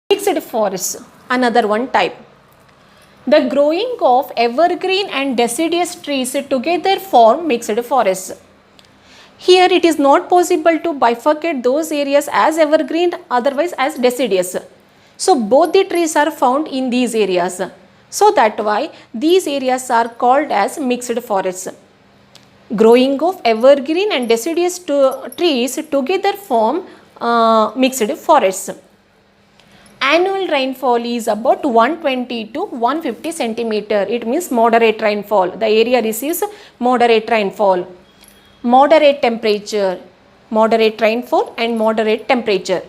Mixed forests, another one type. The growing of evergreen and deciduous trees together form mixed forests. Here it is not possible to bifurcate those areas as evergreen, otherwise as deciduous. So both the trees are found in these areas. So that why these areas are called as mixed forests. Growing of evergreen and deciduous trees together form mixed forests. Annual rainfall is about 120 to 150 centimeter. It means moderate rainfall. The area receives moderate rainfall. Moderate temperature, moderate rainfall and moderate temperature.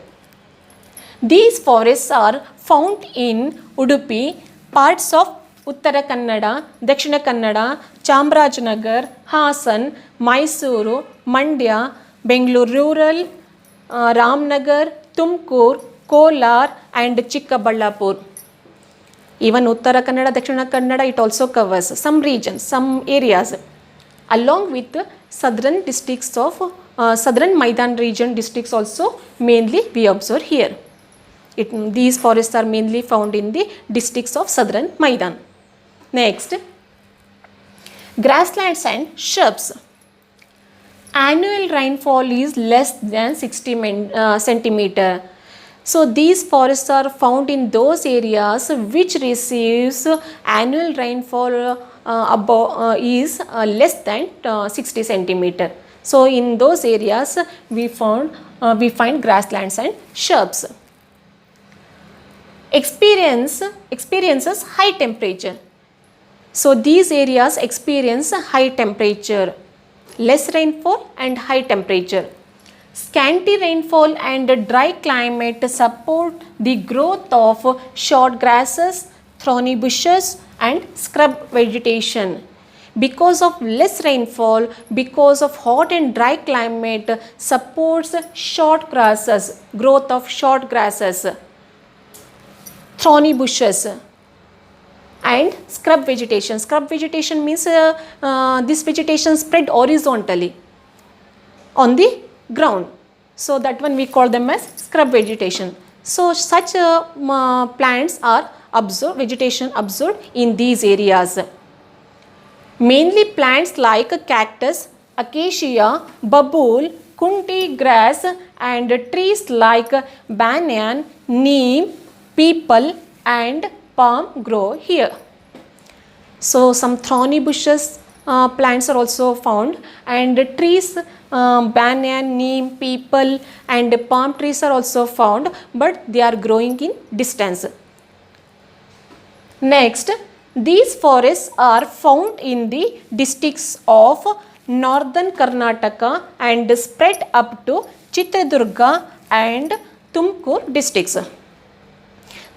These forests are found in Udupi, parts of Uttara Kannada, Dakshina Kannada, Chamrajnagar, Hasan, Mysuru, Mandya, Bengaluru rural, Ramnagar, Tumkur, Kolar and Chikkaballapur. Even Uttara Kannada, Dakshina Kannada, it also covers some regions, some areas, along with the southern districts of southern Maidan region districts also mainly we observe here. These forests are mainly found in the districts of southern Maidan. Next, grasslands and shrubs. Annual rainfall is less than 60 centimeter. So these forests are found in those areas which receives annual rainfall is less than 60 centimeter. So in those areas we find grasslands and shrubs. Experiences high temperature. So these areas experience high temperature, less rainfall and high temperature. Scanty rainfall and dry climate support the growth of short grasses, thorny bushes and scrub vegetation. Because of less rainfall, because of hot and dry climate supports short grasses, growth of short grasses, thorny bushes and scrub vegetation. Scrub vegetation means this vegetation spread horizontally on the ground. So that one we call them as scrub vegetation. So such plants are vegetation observed in these areas. Mainly plants like cactus, acacia, babul, kunti grass and trees like banyan, neem, peepal and palm grow here. So some thorny bushes plants are also found, and trees banyan, neem, peepal and palm trees are also found, but they are growing in distance. Next, these forests are found in the districts of northern Karnataka and spread up to Chitradurga and Tumkur districts.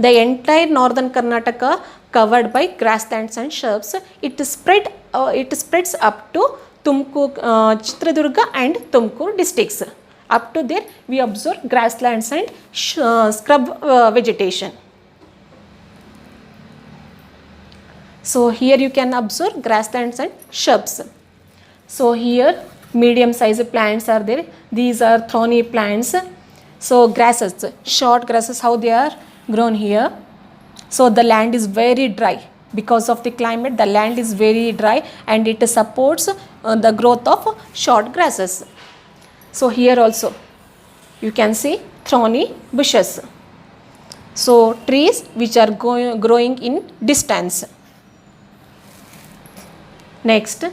The entire northern Karnataka covered by grasslands and shrubs, it spreads up to Tumkur, Chitradurga and Tumkur districts. Up to there we observe grasslands and scrub vegetation. So here you can observe grasslands and shrubs. So here medium sized plants are there. These are thorny plants. So grasses, short grasses, how they are grown here. So the land is very dry. Because of the climate, the land is very dry and it supports the growth of short grasses. So here also you can see thorny bushes. So trees which are growing in distance. Next.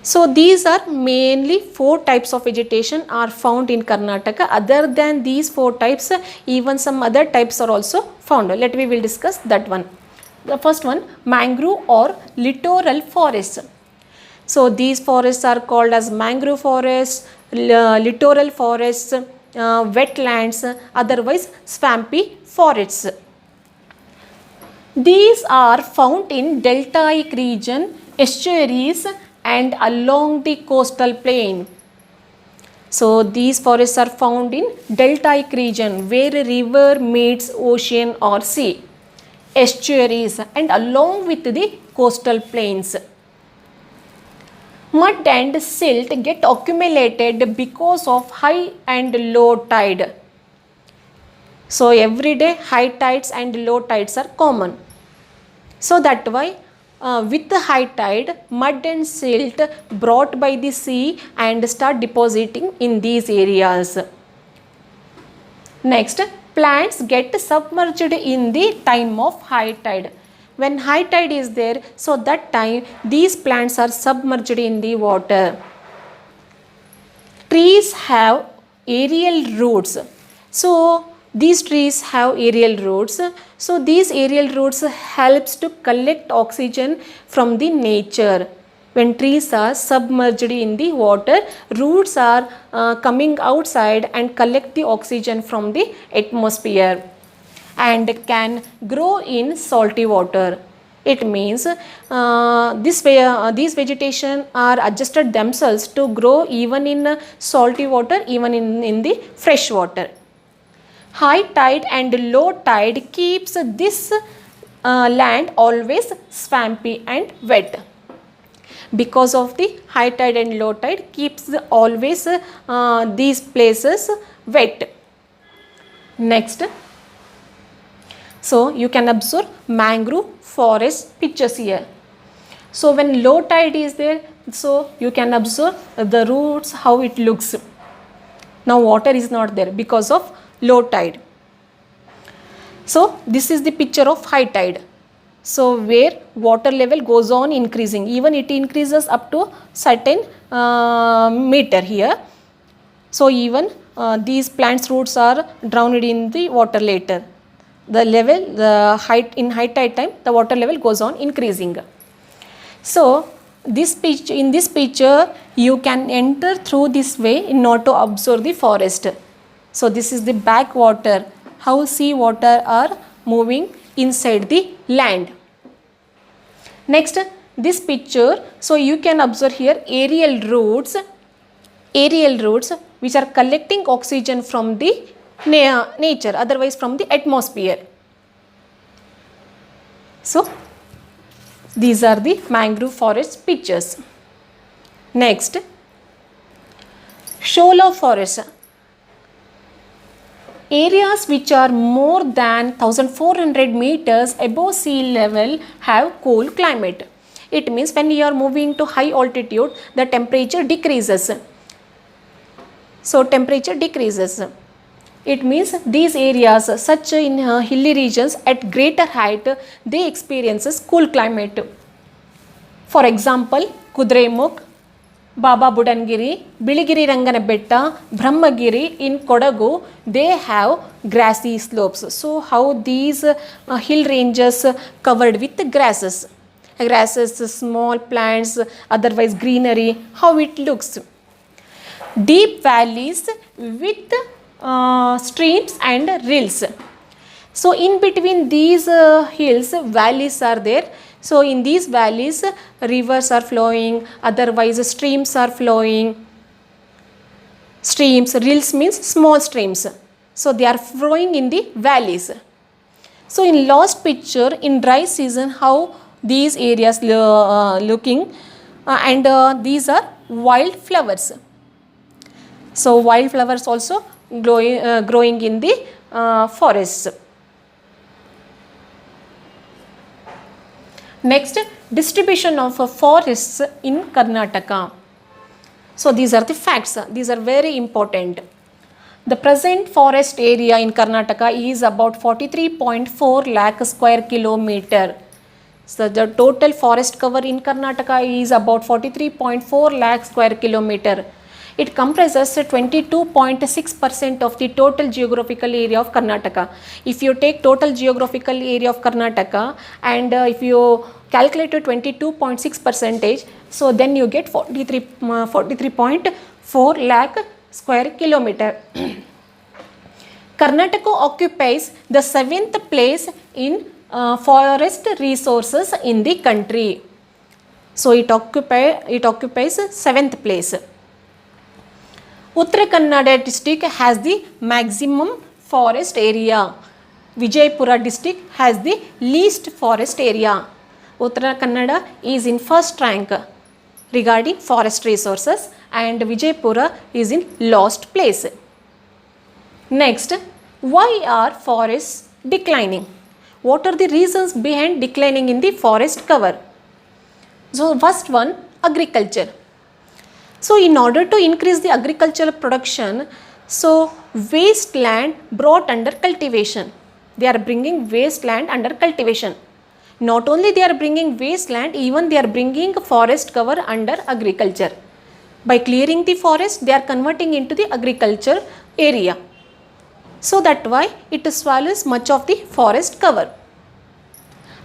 So these are mainly 4 types of vegetation are found in Karnataka. Other than these 4 types, even some other types are also found. We will discuss that one. The first one, mangrove or littoral forests. So these forests are called as mangrove forests, littoral forests, wetlands, otherwise swampy forests. These are found in deltaic region, estuaries and along the coastal plain. So these forests are found in deltaic region where a river meets ocean or sea, estuaries and along with the coastal plains. Mud and silt get accumulated because of high and low tide. So every day high tides and low tides are common. So that why with the high tide, mud and silt brought by the sea and start depositing in these areas. Next, plants get submerged in the time of high tide. When high tide is there, so that time these plants are submerged in the water. Trees have aerial roots. So these trees have aerial roots. So these aerial roots helps to collect oxygen from the nature. When trees are submerged in the water, roots are coming outside and collect the oxygen from the atmosphere and can grow in salty water. It means these vegetation are adjusted themselves to grow even in salty water, even in the fresh water. High tide and low tide keeps this land always swampy and wet. Because of the high tide and low tide keeps always these places wet. Next, so you can observe mangrove forest pictures here. So when low tide is there, so you can observe the roots, how it looks. Now water is not there because of low tide. So this is the picture of high tide. So where water level goes on increasing, even it increases up to certain meter here. So even these plants roots are drowned in the water later. The level, the height in high tide time, the water level goes on increasing. So in this picture you can enter through this way in order to observe the forest. So this is the backwater, how sea water are moving inside the land. Next, this picture, so you can observe here aerial roots which are collecting oxygen from the nature, otherwise from the atmosphere. So these are the mangrove forest pictures. Next, shallow forest. Areas which are more than 1400 meters above sea level have cool climate. It means when you are moving to high altitude, the temperature decreases. So temperature decreases. It means these areas, such in hilly regions at greater height, they experiences cool climate. For example, Kudremukh, Baba Budangiri, Biligiri Ranganabetta, Brahmagiri in Kodagu, they have grassy slopes. So how these hill ranges covered with grasses, small plants, otherwise greenery, how it looks. Deep valleys with streams and rills. So in between these hills, valleys are there. So in these valleys, rivers are flowing, otherwise streams are flowing. Streams, rills means small streams. So they are flowing in the valleys. So in last picture, in dry season, how these areas looking, and these are wild flowers. So wild flowers also growing in the forests. Next, distribution of forests in Karnataka. So these are the facts. These are very important. The present forest area in Karnataka is about 43.4 lakh square kilometer. So the total forest cover in Karnataka is about 43.4 lakh square kilometer. It comprises 22.6% of the total geographical area of Karnataka. If you take total geographical area of Karnataka and if you calculate 22.6%, so then you get 43.4 lakh square kilometer. Karnataka occupies the 7th place in forest resources in the country. So it occupies 7th place. Uttara Kannada district has the maximum forest area. Vijaypura district has the least forest area. Uttara Kannada is in first rank regarding forest resources and Vijaypura is in last place. Next, Why are forests declining? What are the reasons behind declining in the forest cover? So first one, agriculture. So in order to increase the agricultural production, so wasteland brought under cultivation. They are bringing wasteland under cultivation. Not only they are bringing wasteland, even they are bringing forest cover under agriculture. By clearing the forest, they are converting into the agriculture area. So that why it swallows much of the forest cover.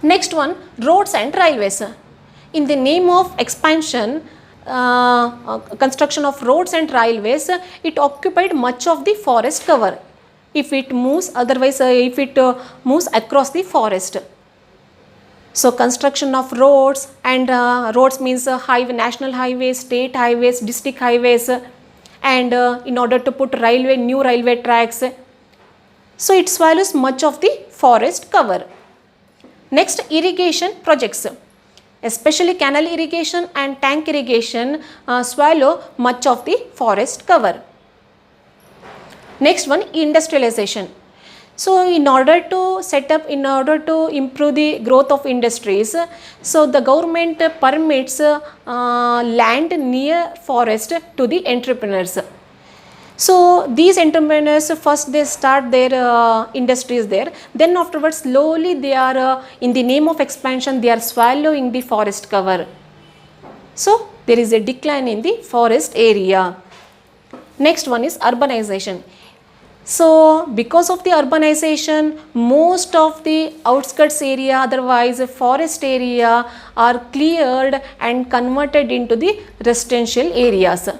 Next one, roads and railways. In the name of expansion, construction of roads and railways, it occupied much of the forest cover. If it moves, otherwise if it moves across the forest. So construction of roads, and roads means highway, national highways, state highways, district highways, and in order to put railway, new railway tracks. So it swallows much of the forest cover. Next, irrigation projects. Especially canal irrigation and tank irrigation swallow much of the forest cover. Next one, industrialization. So in order to improve the growth of industries, so the government permits land near forest to the entrepreneurs. So these entrepreneurs, first they start their industries there, then afterwards slowly they are in the name of expansion, they are swallowing the forest cover. So there is a decline in the forest area. Next one is urbanization. So because of the urbanization, most of the outskirts area, otherwise forest area, are cleared and converted into the residential areas.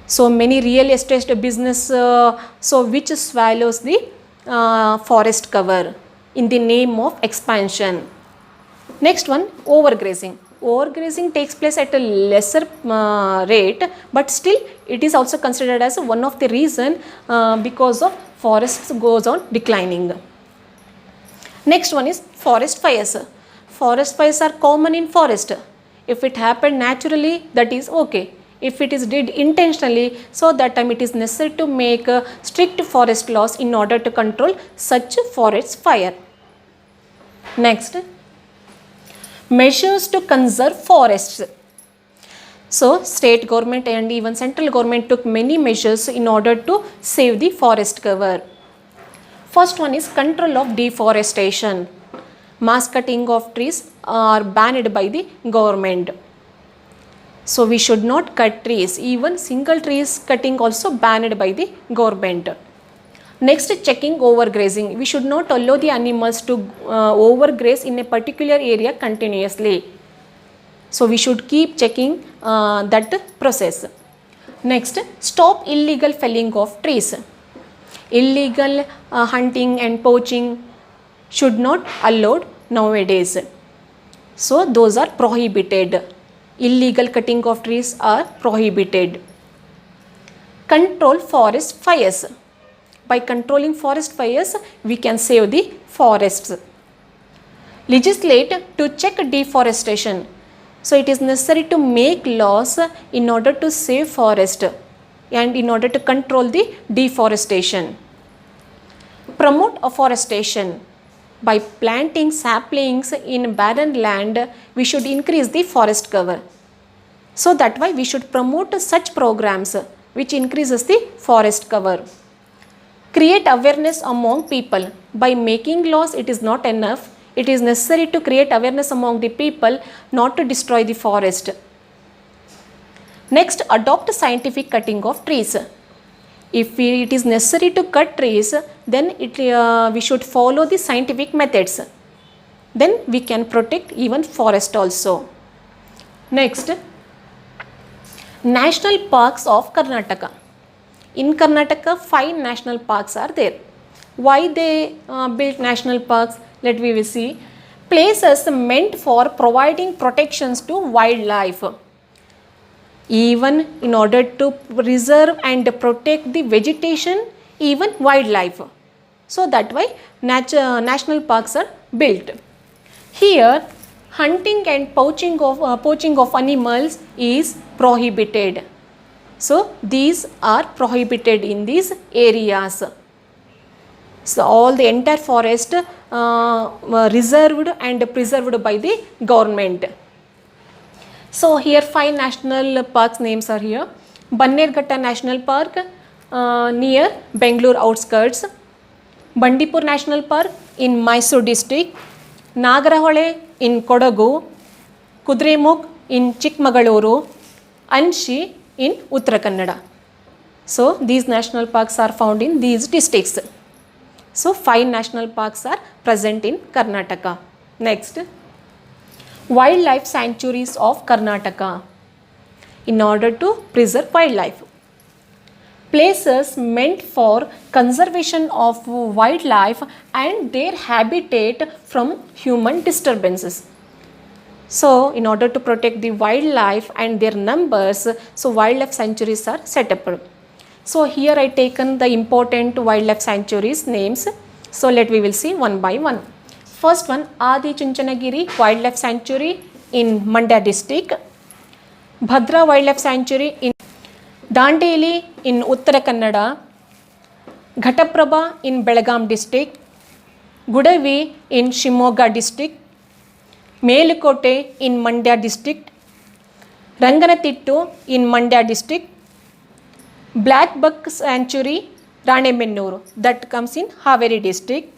So many real estate business, which swallows the forest cover in the name of expansion. Next one, overgrazing. Overgrazing takes place at a lesser rate, but still it is also considered as one of the reason because of forests goes on declining. Next one is forest fires. Forest fires are common in forest. If it happened naturally, that is okay. If it is did intentionally, so that time it is necessary to make strict forest laws in order to control such forest fire. Next, measures to conserve forests. So state government and even central government took many measures in order to save the forest cover. First one is control of deforestation. Mass cutting of trees are banned by the government. So we should not cut trees, even single trees cutting also banned by the government. Next, checking overgrazing. We should not allow the animals to overgraze in a particular area continuously. So we should keep checking that process. Next, stop illegal felling of trees. Illegal hunting and poaching should not allowed nowadays. So those are prohibited. Illegal cutting of trees are prohibited. Control forest fires. By controlling forest fires, we can save the forests. Legislate to check deforestation. So it is necessary to make laws in order to save forest and in order to control the deforestation. Promote afforestation. By planting saplings in barren land, we should increase the forest cover. So that why we should promote such programs which increases the forest cover. Create awareness among people. By making laws, it is not enough. It is necessary to create awareness among the people not to destroy the forest. Next, adopt scientific cutting of trees. If it is necessary to cut trees, then we should follow the scientific methods. Then we can protect even forest also. Next, National Parks of Karnataka. In Karnataka, 5 national parks are there. Why they built national parks? Let me see. Places meant for providing protections to wildlife. Even in order to preserve and protect the vegetation, even wildlife. So that why national parks are built. Here, hunting and poaching of animals is prohibited. So these are prohibited in these areas. So all the entire forest reserved and preserved by the government. So here 5 national parks names are here. Bannerghatta National Park near Bangalore outskirts. Bandipur National Park in Mysore district. Nagarahole in Kodagu. Kudremukh in Chikmagaluru. Anshi in Uttarakhand. So these national parks are found in these districts. So 5 national parks are present in Karnataka. Next, wildlife sanctuaries of Karnataka. In order to preserve wildlife, places meant for conservation of wildlife and their habitat from human disturbances. So in order to protect the wildlife and their numbers, so wildlife sanctuaries are set up. So here I taken the important wildlife sanctuaries names. So we will see one by one. First one, Adi Chunchanagiri Wildlife Sanctuary in Mandya district. Bhadra Wildlife Sanctuary in Dandeli in Uttara Kannada. Ghataprabha in Belgaum district. Gudavi in Shimoga district. Melukote in Mandya district. Ranganatittu in Mandya district. Black Buck Sanctuary Ranebennuru, that comes in Haveri district,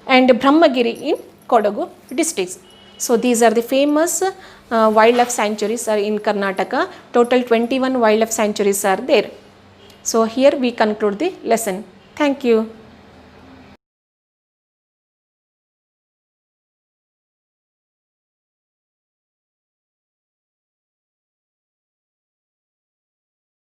and Brahmagiri in Kodagu districts. So these are the famous wildlife sanctuaries are in Karnataka. Total 21 wildlife sanctuaries are there. So here we conclude the lesson. Thank you.